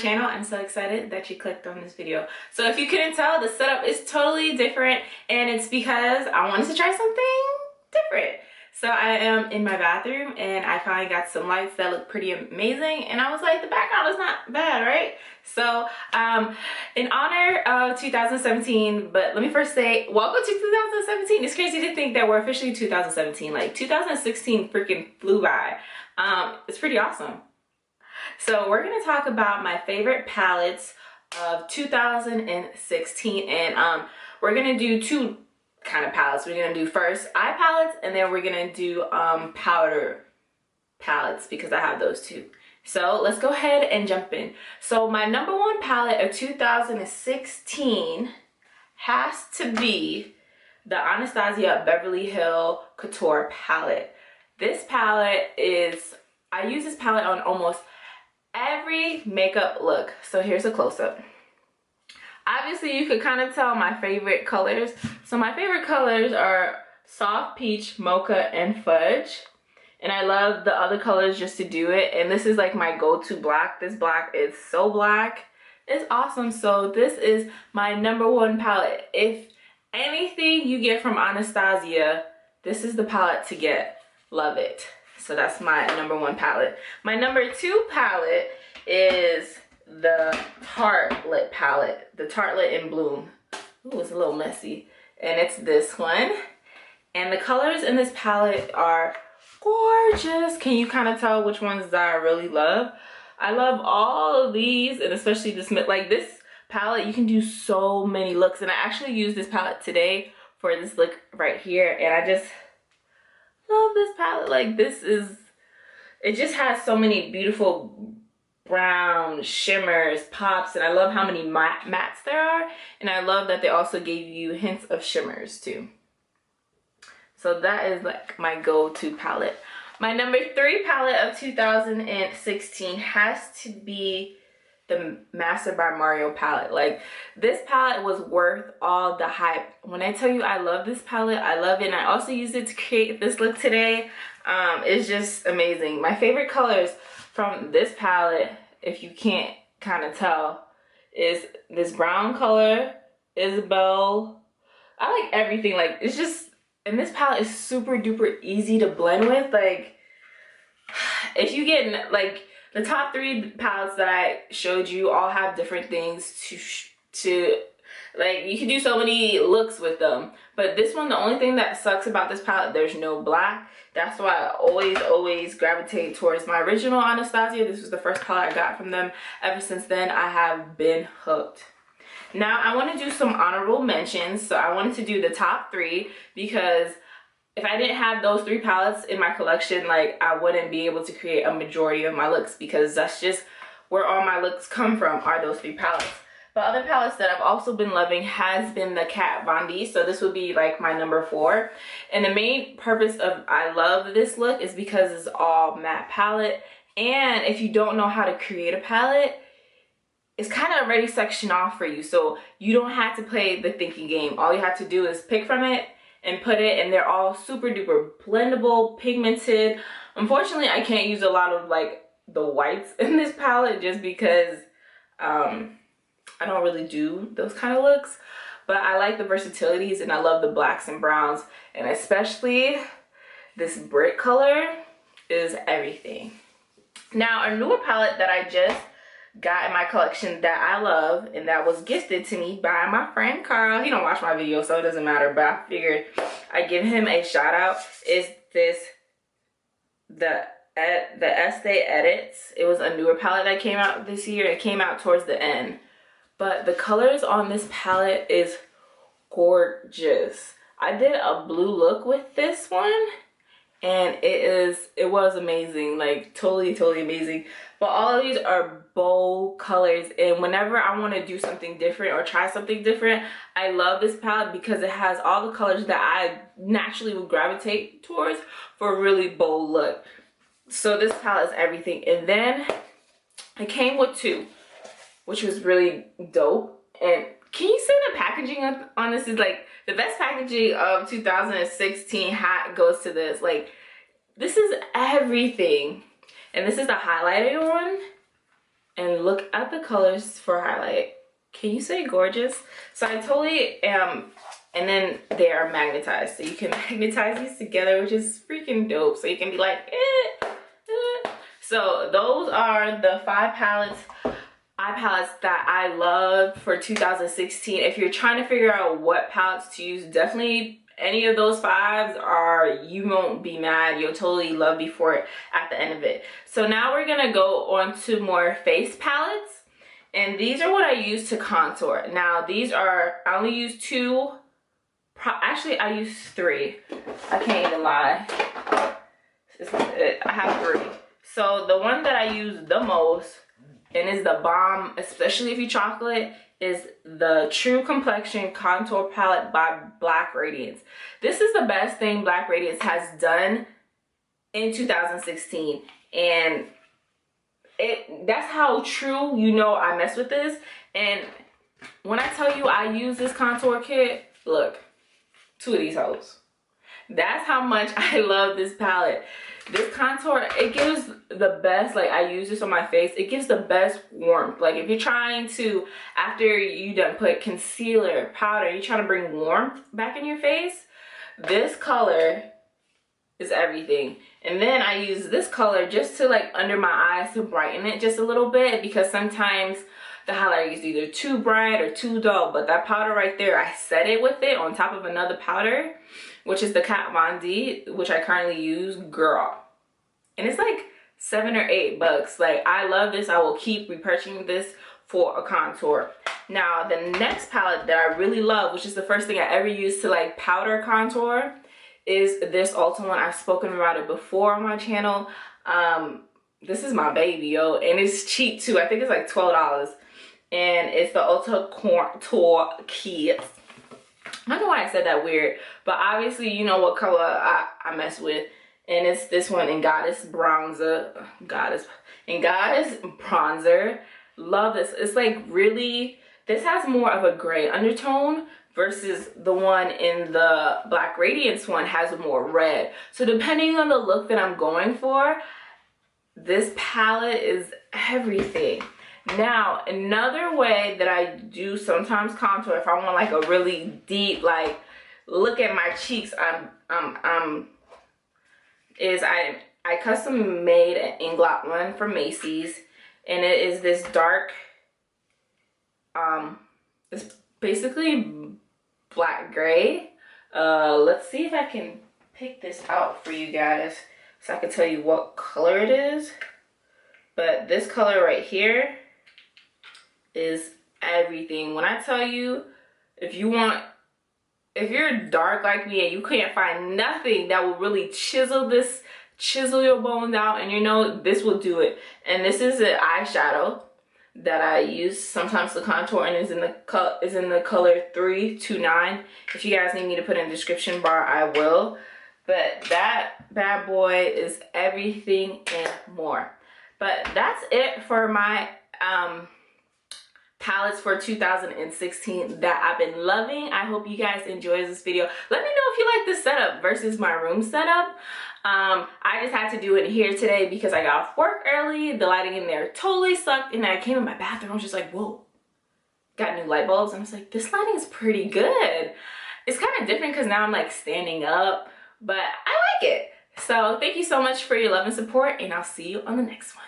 channel. I'm so excited that you clicked on this video. So if you couldn't tell, the setup is totally different, and it's because I wanted to try something different. So I am in my bathroom and I finally got some lights that look pretty amazing, and I was like, the background is not bad, right? So in honor of 2017, but let me first say welcome to 2017. It's crazy to think that we're officially 2017. Like 2016 freaking flew by. It's pretty awesome. So we're going to talk about my favorite palettes of 2016, and we're going to do two kind of palettes. We're going to do first eye palettes, and then we're going to do powder palettes because I have those too. So let's go ahead and jump in. So my number one palette of 2016 has to be the Anastasia Beverly Hill Couture palette. This palette is, I use this palette on almost every makeup look. So here's a close-up. Obviously you could kind of tell my favorite colors. So my favorite colors are soft peach, mocha, and fudge. And I love the other colors just to do it. And this is like my go-to black. This black is so black. It's awesome. So this is my number one palette. If anything you get from Anastasia, this is the palette to get. Love it. So that's my number one palette. My number two palette is the Tartelette palette. The Tartelette In Bloom. Ooh, it's a little messy. And it's this one. And the colors in this palette are gorgeous. Can you kind of tell which ones that I really love? I love all of these, and especially this, like this palette, you can do so many looks. And I actually used this palette today for this look right here, and I just love this palette. Like this is, it just has so many beautiful brown shimmers, pops, and I love how many mattes there are, and I love that they also gave you hints of shimmers too. So that is like my go-to palette. My number three palette of 2016 has to be the Master by Mario palette. Like this palette was worth all the hype. When I tell you I love this palette, I love it. And I also used it to create this look today. It's just amazing. My favorite colors from this palette, if you can't kind of tell, is this brown color, Isabelle. I like everything. Like it's just, and this palette is super duper easy to blend with. Like if you get like the top three palettes that I showed you all have different things to like, you can do so many looks with them. But this one, the only thing that sucks about this palette, there's no black. That's why I always gravitate towards my original Anastasia. This was the first palette I got from them. Ever since then, I have been hooked. Now I want to do some honorable mentions. So I wanted to do the top three because if I didn't have those three palettes in my collection, like I wouldn't be able to create a majority of my looks, because that's just where all my looks come from, are those three palettes. But other palettes that I've also been loving has been the Kat Von D. So this would be like my number four. And the main purpose of I love this look is because it's all matte palette. And if you don't know how to create a palette, it's kind of already sectioned off for you. So you don't have to play the thinking game. All you have to do is pick from it and put it, and they're all super duper blendable, pigmented. Unfortunately, I can't use a lot of like the whites in this palette just because I don't really do those kind of looks. But I like the versatilities, and I love the blacks and browns, and especially this brick color is everything. Now a newer palette that I just got in my collection that I love, and that was gifted to me by my friend Carl. He don't watch my video, so it doesn't matter, but I figured I'd give him a shout out. Is this the Estee Edits. It was a newer palette that came out this year. It came out towards the end, but the colors on this palette is gorgeous. I did a blue look with this one, and it was amazing. Like totally amazing. But all of these are bold colors, and whenever I want to do something different or try something different, I love this palette because it has all the colors that I naturally would gravitate towards for a really bold look. So this palette is everything. And then it came with two, which was really dope. And can you say the packaging on this is like the best packaging of 2016 hat goes to this. Like this is everything. And this is the highlighted one. and look at the colors for highlight. Can you say gorgeous? So I totally am, and then they are magnetized. So you can magnetize these together, which is freaking dope. So you can be like, So those are the 5 palettes, eye palettes that I love for 2016. If you're trying to figure out what palettes to use, definitely any of those 5s are, you won't be mad. You'll totally love me for it at the end of it. So now we're gonna go on to more face palettes. And these are what I use to contour. Now these are, I only use 2. Actually, I use 3. I can't even lie. I have 3. So the one that I use the most, and is the bomb, especially if you chocolate, is the True Complexion Contour Palette by Black Radiance. This is the best thing Black Radiance has done in 2016. And that's how true you know I mess with this. And when I tell you I use this contour kit, look, 2 of these hoes. That's how much I love this palette. This contour, it gives the best, like I use this on my face, it gives the best warmth. Like if you're trying to, after you done put concealer, powder, you're trying to bring warmth back in your face, this color is everything. And then I use this color just to like under my eyes to brighten it just a little bit, because sometimes the highlighter is either too bright or too dull. But that powder right there, I set it with it on top of another powder, which is the Kat Von D, which I currently use, girl. And it's like $7 or $8. Like, I love this. I will keep repurchasing this for a contour. Now, the next palette that I really love, which is the first thing I ever used to like powder contour, is this Ulta one. I've spoken about it before on my channel. This is my baby, yo. And it's cheap too. I think it's like $12. And it's the Ulta Contour Kit. I don't know why I said that weird, but obviously you know what color I mess with. And it's this one in Goddess Bronzer. Goddess Bronzer. Love this. It's like really, this has more of a gray undertone versus the one in the Black Radiance one has more red. So depending on the look that I'm going for, this palette is everything. Now, another way that I do sometimes contour, if I want like a really deep, like, look at my cheeks, I custom made an Inglot one from Macy's, and it is this dark, it's basically black gray. Let's see if I can pick this out for you guys so I can tell you what color it is. But this color right here is everything. When I tell you, if you're dark like me and you can't find nothing that will really chisel your bones out, and you know this will do it. And this is an eyeshadow that I use sometimes to contour, and is in the color 329. If you guys need me to put in the description bar, I will. But that bad boy is everything and more. But that's it for my palettes for 2016 that I've been loving. I hope you guys enjoyed this video. Let me know if you like this setup versus my room setup. I just had to do it here today because I got off work early. The lighting in there totally sucked, and I came in my bathroom. I was just like, whoa, got new light bulbs. And I was like, this lighting is pretty good. It's kind of different because now I'm like standing up, but I like it. So thank you so much for your love and support, and I'll see you on the next one.